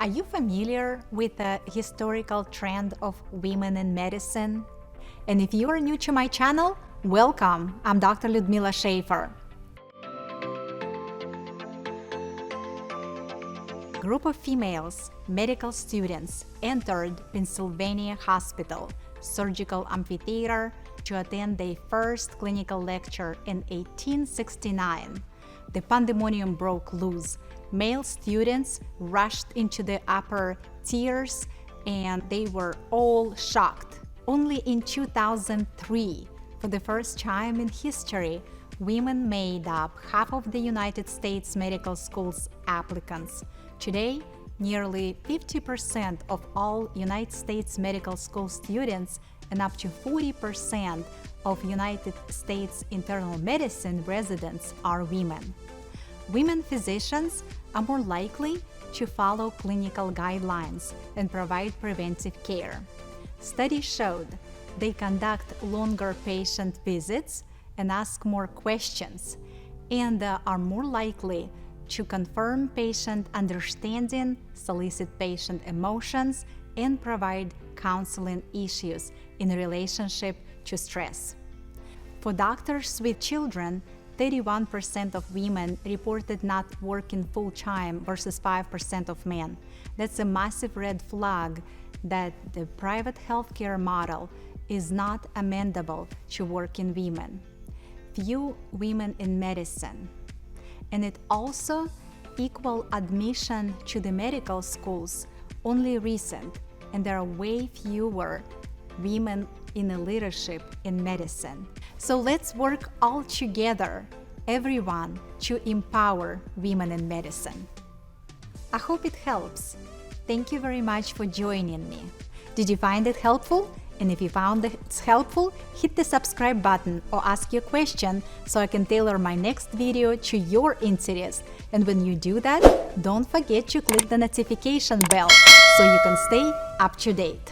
Are you familiar with the historical trend of women in medicine? And if you are new to my channel, welcome! I'm Dr. Ludmila Schaefer. A group of females, medical students, entered Pennsylvania Hospital Surgical Amphitheater to attend their first clinical lecture in 1869. The pandemonium broke loose. Male students rushed into the upper tiers and they were all shocked. Only in 2003, for the first time in history, women made up half of the United States medical school's applicants. Today, nearly 50% of all United States medical school students and up to 40% of United States internal medicine residents are women. Women physicians are more likely to follow clinical guidelines and provide preventive care. Studies showed they conduct longer patient visits and ask more questions, and are more likely to confirm patient understanding, solicit patient emotions, and provide counseling issues in relationship to stress. For doctors with children, 31% of women reported not working full-time versus 5% of men. That's a massive red flag that the private healthcare model is not amenable to working women. Few women in medicine. And it also equal admission to the medical schools only recent, and there are way fewer women in the leadership in medicine. So let's work all together, everyone, to empower women in medicine. I hope it helps. Thank you very much for joining me. Did you find it helpful? And if you found it helpful, hit the subscribe button or ask your question so I can tailor my next video to your interest. And when you do that, don't forget to click the notification bell so you can stay up to date.